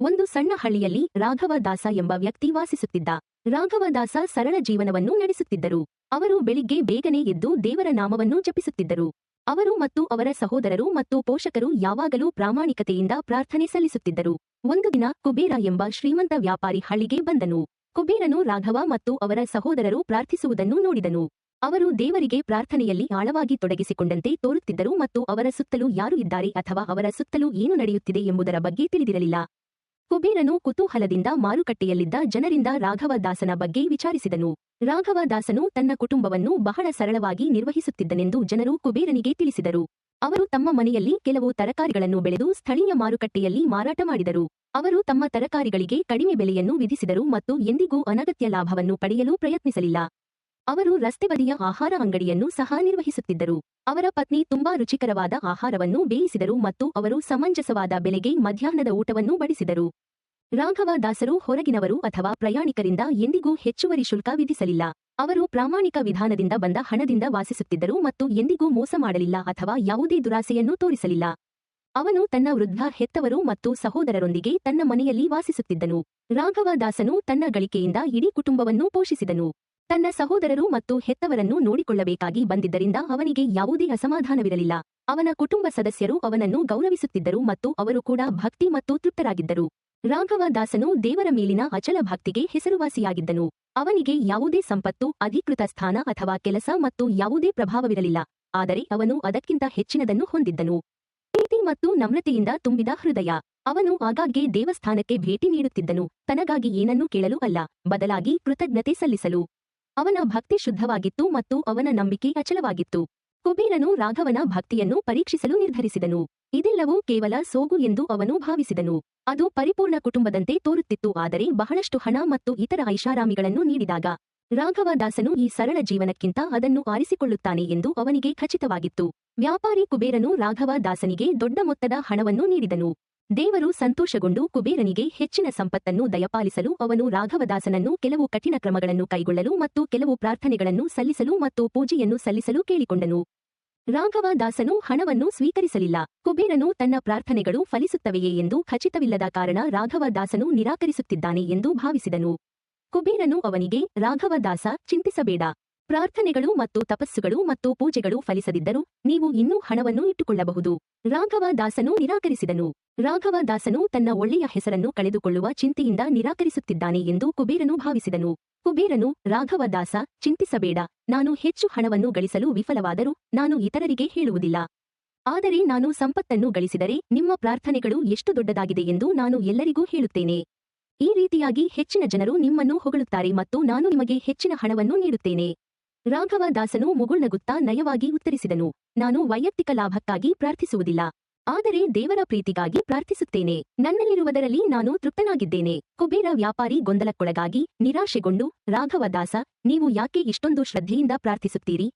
ಒಂದು ಸಣ್ಣ ಹಳ್ಳಿಯಲ್ಲಿ ರಾಘವದಾಸ ಎಂಬ ವ್ಯಕ್ತಿ ವಾಸಿಸುತ್ತಿದ್ದ. ರಾಘವದಾಸ ಸರಳ ಜೀವನವನ್ನು ನಡೆಸುತ್ತಿದ್ದರು. ಅವರು ಬೆಳಿಗ್ಗೆ ಬೇಗನೆ ಎದ್ದು ದೇವರ ನಾಮವನ್ನು ಜಪಿಸುತ್ತಿದ್ದರು. ಅವರು ಮತ್ತು ಅವರ ಸಹೋದರರು ಮತ್ತು ಪೋಷಕರು ಯಾವಾಗಲೂ ಪ್ರಾಮಾಣಿಕತೆಯಿಂದ ಪ್ರಾರ್ಥನೆ ಸಲ್ಲಿಸುತ್ತಿದ್ದರು. ಒಂದು ದಿನ ಕುಬೇರ ಎಂಬ ಶ್ರೀಮಂತ ವ್ಯಾಪಾರಿ ಹಳ್ಳಿಗೆ ಬಂದನು. ಕುಬೇರನು ರಾಘವ ಮತ್ತು ಅವರ ಸಹೋದರರು ಪ್ರಾರ್ಥಿಸುವುದನ್ನು ನೋಡಿದನು. ಅವರು ದೇವರಿಗೆ ಪ್ರಾರ್ಥನೆಯಲ್ಲಿ ಆಳವಾಗಿ ತೊಡಗಿಸಿಕೊಂಡಂತೆ ತೋರುತ್ತಿದ್ದರು ಮತ್ತು ಅವರ ಸುತ್ತಲೂ ಯಾರು ಇದ್ದಾರೆ ಅಥವಾ ಅವರ ಸುತ್ತಲೂ ಏನು ನಡೆಯುತ್ತಿದೆ ಎಂಬುದರ ಬಗ್ಗೆ ತಿಳಿದಿರಲಿಲ್ಲ. ಕುಬೇರನು ಕುತೂಹಲದಿಂದ ಮಾರುಕಟ್ಟೆಯಲ್ಲಿದ್ದ ಜನರಿಂದ ರಾಘವದಾಸನ ಬಗ್ಗೆ ವಿಚಾರಿಸಿದನು. ರಾಘವದಾಸನು ತನ್ನ ಕುಟುಂಬವನ್ನು ಬಹಳ ಸರಳವಾಗಿ ನಿರ್ವಹಿಸುತ್ತಿದ್ದನೆಂದು ಜನರು ಕುಬೇರನಿಗೆ ತಿಳಿಸಿದರು. ಅವರು ತಮ್ಮ ಮನೆಯಲ್ಲಿ ಕೆಲವು ತರಕಾರಿಗಳನ್ನು ಬೆಳೆದು ಸ್ಥಳೀಯ ಮಾರುಕಟ್ಟೆಯಲ್ಲಿ ಮಾರಾಟ ಮಾಡಿದರು. ಅವರು ತಮ್ಮ ತರಕಾರಿಗಳಿಗೆ ಕಡಿಮೆ ಬೆಲೆಯನ್ನು ವಿಧಿಸಿದರು ಮತ್ತು ಎಂದಿಗೂ ಅನಗತ್ಯ ಲಾಭವನ್ನು ಪಡೆಯಲು ಪ್ರಯತ್ನಿಸಲಿಲ್ಲ. ಅವರು ರಸ್ತೆ ಬದಿಯ ಆಹಾರ ಅಂಗಡಿಯನ್ನು ಸಹ ನಿರ್ವಹಿಸುತ್ತಿದ್ದರು. ಅವರ ಪತ್ನಿ ತುಂಬಾ ರುಚಿಕರವಾದ ಆಹಾರವನ್ನು ಬೇಯಿಸಿದರು ಮತ್ತು ಅವರು ಸಮಂಜಸವಾದ ಬೆಲೆಗೆ ಮಧ್ಯಾಹ್ನದ ಊಟವನ್ನು ಬಡಿಸಿದರು. ರಾಘವದಾಸರು ಹೊರಗಿನವರು ಅಥವಾ ಪ್ರಯಾಣಿಕರಿಂದ ಎಂದಿಗೂ ಹೆಚ್ಚುವರಿ ಶುಲ್ಕ ವಿಧಿಸಲಿಲ್ಲ. ಅವರು ಪ್ರಾಮಾಣಿಕ ವಿಧಾನದಿಂದ ಬಂದ ಹಣದಿಂದ ವಾಸಿಸುತ್ತಿದ್ದರು ಮತ್ತು ಎಂದಿಗೂ ಮೋಸ ಮಾಡಲಿಲ್ಲ ಅಥವಾ ಯಾವುದೇ ದುರಾಸೆಯನ್ನು ತೋರಿಸಲಿಲ್ಲ. ಅವನು ತನ್ನ ವೃದ್ಧ ಹೆತ್ತವರು ಮತ್ತು ಸಹೋದರರೊಂದಿಗೆ ತನ್ನ ಮನೆಯಲ್ಲಿ ವಾಸಿಸುತ್ತಿದ್ದನು. ರಾಘವದಾಸನು ತನ್ನ ಗಳಿಕೆಯಿಂದ ಇಡೀ ಕುಟುಂಬವನ್ನು ಪೋಷಿಸಿದನು. ತನ್ನ ಸಹೋದರರು ಮತ್ತು ಹೆತ್ತವರನ್ನು ನೋಡಿಕೊಳ್ಳಬೇಕಾಗಿ ಬಂದಿದ್ದರಿಂದ ಅವನಿಗೆ ಯಾವುದೇ ಅಸಮಾಧಾನವಿರಲಿಲ್ಲ. ಅವನ ಕುಟುಂಬ ಸದಸ್ಯರು ಅವನನ್ನು ಗೌರವಿಸುತ್ತಿದ್ದರು ಮತ್ತು ಅವರು ಕೂಡ ಭಕ್ತಿ ಮತ್ತು ತೃಪ್ತರಾಗಿದ್ದರು. ರಾಘವದಾಸನು ದೇವರ ಮೇಲಿನ ಅಚಲ ಭಕ್ತಿಗೆ ಹೆಸರುವಾಸಿಯಾಗಿದ್ದನು. ಅವನಿಗೆ ಯಾವುದೇ ಸಂಪತ್ತು, ಅಧಿಕೃತ ಸ್ಥಾನ ಅಥವಾ ಕೆಲಸ ಮತ್ತು ಯಾವುದೇ ಪ್ರಭಾವವಿರಲಿಲ್ಲ. ಆದರೆ ಅವನು ಅದಕ್ಕಿಂತ ಹೆಚ್ಚಿನದನ್ನು ಹೊಂದಿದ್ದನು. ಪ್ರೀತಿ ಮತ್ತು ನಮ್ರತೆಯಿಂದ ತುಂಬಿದ ಹೃದಯ. ಅವನು ಆಗಾಗ್ಗೆ ದೇವಸ್ಥಾನಕ್ಕೆ ಭೇಟಿ ನೀಡುತ್ತಿದ್ದನು, ತನಗಾಗಿ ಏನನ್ನೂ ಕೇಳಲು ಅಲ್ಲ, ಬದಲಾಗಿ ಕೃತಜ್ಞತೆ ಸಲ್ಲಿಸಲು. ಅವನ ಭಕ್ತಿ ಶುದ್ಧವಾಗಿತ್ತು ಮತ್ತು ಅವನ ನಂಬಿಕೆ ಅಚಲವಾಗಿತ್ತು. ಕುಬೇರನು ರಾಘವನ ಭಕ್ತಿಯನ್ನು ಪರೀಕ್ಷಿಸಲು ನಿರ್ಧರಿಸಿದನು. ಇದೆಲ್ಲವೂ ಕೇವಲ ಸೋಗು ಎಂದು ಅವನು ಭಾವಿಸಿದನು. ಅದು ಪರಿಪೂರ್ಣ ಕುಟುಂಬದಂತೆ ತೋರುತ್ತಿತ್ತು, ಆದರೆ ಬಹಳಷ್ಟು ಹಣ ಮತ್ತು ಇತರ ಐಷಾರಾಮಿಗಳನ್ನು ನೀಡಿದಾಗ ರಾಘವದಾಸನು ಈ ಸರಳ ಜೀವನಕ್ಕಿಂತ ಅದನ್ನು ಆರಿಸಿಕೊಳ್ಳುತ್ತಾನೆ ಎಂದು ಅವನಿಗೆ ಖಚಿತವಾಗಿತ್ತು. ವ್ಯಾಪಾರಿ ಕುಬೇರನು ರಾಘವದಾಸನಿಗೆ ದೊಡ್ಡ ಮೊತ್ತದ ಹಣವನ್ನು ನೀಡಿದನು. ದೇವರು ಸಂತೋಷಗೊಂಡು ಕುಬೇರನಿಗೆ ಹೆಚ್ಚಿನ ಸಂಪತ್ತನ್ನು ದಯಪಾಲಿಸಲು ಅವನು ರಾಘವದಾಸನನ್ನು ಕೆಲವು ಕಠಿಣ ಕ್ರಮಗಳನ್ನು ಕೈಗೊಳ್ಳಲು ಮತ್ತು ಕೆಲವು ಪ್ರಾರ್ಥನೆಗಳನ್ನು ಸಲ್ಲಿಸಲು ಮತ್ತು ಪೂಜೆಯನ್ನು ಸಲ್ಲಿಸಲು ಕೇಳಿಕೊಂಡನು. ರಾಘವದಾಸನು ಹಣವನ್ನು ಸ್ವೀಕರಿಸಲಿಲ್ಲ. ಕುಬೇರನು ತನ್ನ ಪ್ರಾರ್ಥನೆಗಳು ಫಲಿಸುತ್ತವೆಯೇ ಎಂದು ಖಚಿತವಿಲ್ಲದ ಕಾರಣ ರಾಘವದಾಸನು ನಿರಾಕರಿಸುತ್ತಿದ್ದಾನೆ ಎಂದು ಭಾವಿಸಿದನು. ಕುಬೇರನು ಅವನಿಗೆ, ರಾಘವದಾಸ, ಚಿಂತಿಸಬೇಡ. ಪ್ರಾರ್ಥನೆಗಳು ಮತ್ತು ತಪಸ್ಸುಗಳು ಮತ್ತು ಪೂಜೆಗಳು ಫಲಿಸದಿದ್ದರೂ ನೀವು ಇನ್ನೂ ಹಣವನ್ನು ಇಟ್ಟುಕೊಳ್ಳಬಹುದು. ರಾಘವದಾಸನು ನಿರಾಕರಿಸಿದನು. ರಾಘವದಾಸನು ತನ್ನ ಒಳ್ಳೆಯ ಹೆಸರನ್ನು ಕಳೆದುಕೊಳ್ಳುವ ಚಿಂತೆಯಿಂದ ನಿರಾಕರಿಸುತ್ತಿದ್ದಾನೆ ಎಂದು ಕುಬೇರನು ಭಾವಿಸಿದನು. ಕುಬೇರನು, ರಾಘವದಾಸ, ಚಿಂತಿಸಬೇಡ. ನಾನು ಹೆಚ್ಚು ಹಣವನ್ನು ಗಳಿಸಲು ವಿಫಲವಾದರೂ ನಾನು ಇತರರಿಗೆ ಹೇಳುವುದಿಲ್ಲ. ಆದರೆ ನಾನು ಸಂಪತ್ತನ್ನು ಗಳಿಸಿದರೆ ನಿಮ್ಮ ಪ್ರಾರ್ಥನೆಗಳು ಎಷ್ಟು ದೊಡ್ಡದಾಗಿದೆ ಎಂದು ನಾನು ಎಲ್ಲರಿಗೂ ಹೇಳುತ್ತೇನೆ. ಈ ರೀತಿಯಾಗಿ ಹೆಚ್ಚಿನ ಜನರು ನಿಮ್ಮನ್ನು ಹೊಗಳುತ್ತಾರೆ ಮತ್ತು ನಾನು ನಿಮಗೆ ಹೆಚ್ಚಿನ ಹಣವನ್ನು ನೀಡುತ್ತೇನೆ. ರಾಘವದಾಸನು ಮುಗುಳ್ನಗುತ್ತಾ ನಯವಾಗಿ ಉತ್ತರಿಸಿದನು, ನಾನು ವೈಯಕ್ತಿಕ ಲಾಭಕ್ಕಾಗಿ ಪ್ರಾರ್ಥಿಸುವುದಿಲ್ಲ, ಆದರೆ ದೇವರ ಪ್ರೀತಿಗಾಗಿ ಪ್ರಾರ್ಥಿಸುತ್ತೇನೆ. ನನ್ನಲ್ಲಿರುವುದರಲ್ಲಿ ನಾನು ತೃಪ್ತನಾಗಿದ್ದೇನೆ. ಕುಬೇರ ವ್ಯಾಪಾರಿ ಗೊಂದಲಕ್ಕೊಳಗಾಗಿ ನಿರಾಶೆಗೊಂಡು, ರಾಘವದಾಸ, ನೀವು ಯಾಕೆ ಇಷ್ಟೊಂದು ಶ್ರದ್ಧೆಯಿಂದ ಪ್ರಾರ್ಥಿಸುತ್ತೀರಿ?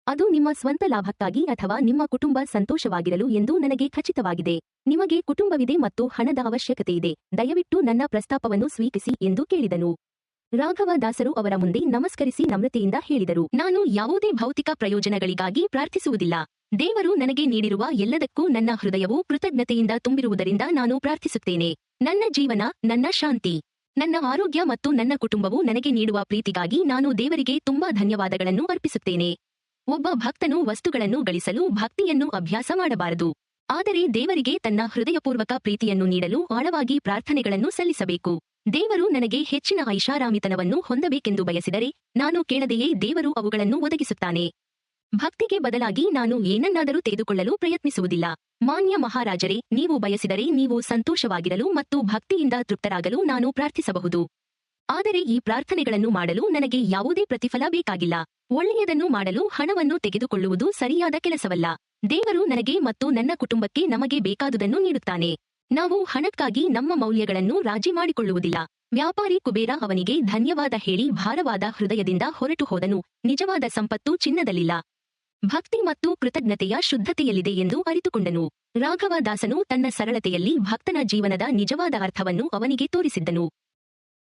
ಅದು ನಿಮ್ಮ ಸ್ವಂತ ಲಾಭಕ್ಕಾಗಿ ಅಥವಾ ನಿಮ್ಮ ಕುಟುಂಬ ಸಂತೋಷವಾಗಿರಲು ಎಂದು ನನಗೆ ಖಚಿತವಾಗಿದೆ. ನಿಮಗೆ ಕುಟುಂಬವಿದೆ ಮತ್ತು ಹಣದ ಅವಶ್ಯಕತೆಯಿದೆ, ದಯವಿಟ್ಟು ನನ್ನ ಪ್ರಸ್ತಾಪವನ್ನು ಸ್ವೀಕರಿಸಿ ಎಂದು ಕೇಳಿದನು. ರಾಘವದಾಸರು ಅವರ ಮುಂದೆ ನಮಸ್ಕರಿಸಿ ನಮ್ರತೆಯಿಂದ ಹೇಳಿದರು, ನಾನು ಯಾವುದೇ ಭೌತಿಕ ಪ್ರಯೋಜನಗಳಿಗಾಗಿ ಪ್ರಾರ್ಥಿಸುವುದಿಲ್ಲ. ದೇವರು ನನಗೆ ನೀಡಿರುವ ಎಲ್ಲದಕ್ಕೂ ನನ್ನ ಹೃದಯವು ಕೃತಜ್ಞತೆಯಿಂದ ತುಂಬಿರುವುದರಿಂದ ನಾನು ಪ್ರಾರ್ಥಿಸುತ್ತೇನೆ. ನನ್ನ ಜೀವನ, ನನ್ನ ಶಾಂತಿ, ನನ್ನ ಆರೋಗ್ಯ ಮತ್ತು ನನ್ನ ಕುಟುಂಬವು ನನಗೆ ನೀಡುವ ಪ್ರೀತಿಗಾಗಿ ನಾನು ದೇವರಿಗೆ ತುಂಬಾ ಧನ್ಯವಾದಗಳನ್ನು ಅರ್ಪಿಸುತ್ತೇನೆ. ಒಬ್ಬ ಭಕ್ತನು ವಸ್ತುಗಳನ್ನು ಗಳಿಸಲು ಭಕ್ತಿಯನ್ನು ಅಭ್ಯಾಸ ಮಾಡಬಾರದು, ಆದರೆ ದೇವರಿಗೆ ತನ್ನ ಹೃದಯಪೂರ್ವಕ ಪ್ರೀತಿಯನ್ನು ನೀಡಲು ಆಳವಾಗಿ ಪ್ರಾರ್ಥನೆಗಳನ್ನು ಸಲ್ಲಿಸಬೇಕು. ದೇವರು ನನಗೆ ಹೆಚ್ಚಿನ ಐಷಾರಾಮಿತನವನ್ನು ಹೊಂದಬೇಕೆಂದು ಬಯಸಿದರೆ ನಾನು ಕೇಳದೆಯೇ ದೇವರು ಅವುಗಳನ್ನು ಒದಗಿಸುತ್ತಾನೆ. ಭಕ್ತಿಗೆ ಬದಲಾಗಿ ನಾನು ಏನನ್ನಾದರೂ ತೆಗೆದುಕೊಳ್ಳಲು ಪ್ರಯತ್ನಿಸುವುದಿಲ್ಲ. ಮಾನ್ಯ ಮಹಾರಾಜರೇ, ನೀವು ಬಯಸಿದರೆ ನೀವು ಸಂತೋಷವಾಗಿರಲು ಮತ್ತು ಭಕ್ತಿಯಿಂದ ತೃಪ್ತರಾಗಲು ನಾನು ಪ್ರಾರ್ಥಿಸಬಹುದು. ಆದರೆ ಈ ಪ್ರಾರ್ಥನೆಗಳನ್ನು ಮಾಡಲು ನನಗೆ ಯಾವುದೇ ಪ್ರತಿಫಲ ಬೇಕಾಗಿಲ್ಲ. ಒಳ್ಳೆಯದನ್ನು ಮಾಡಲು ಹಣವನ್ನು ತೆಗೆದುಕೊಳ್ಳುವುದು ಸರಿಯಾದ ಕೆಲಸವಲ್ಲ. ದೇವರು ನನಗೆ ಮತ್ತು ನನ್ನ ಕುಟುಂಬಕ್ಕೆ ನಮಗೆ ಬೇಕಾದುದನ್ನು ನೀಡುತ್ತಾನೆ. ನಾವು ಹಣಕ್ಕಾಗಿ ನಮ್ಮ ಮೌಲ್ಯಗಳನ್ನು ರಾಜಿ ಮಾಡಿಕೊಳ್ಳುವುದಿಲ್ಲ. ವ್ಯಾಪಾರಿ ಕುಬೇರ ಅವನಿಗೆ ಧನ್ಯವಾದ ಹೇಳಿ ಭಾರವಾದ ಹೃದಯದಿಂದ ಹೊರಟು ಹೋದನು. ನಿಜವಾದ ಸಂಪತ್ತು ಚಿನ್ನದಲ್ಲಿಲ್ಲ, ಭಕ್ತಿ ಮತ್ತು ಕೃತಜ್ಞತೆಯ ಶುದ್ಧತೆಯಲ್ಲಿದೆ ಎಂದು ಅರಿತುಕೊಂಡನು. ರಾಘವದಾಸನು ತನ್ನ ಸರಳತೆಯಲ್ಲಿ ಭಕ್ತನ ಜೀವನದ ನಿಜವಾದ ಅರ್ಥವನ್ನು ಅವನಿಗೆ ತೋರಿಸಿದ್ದನು.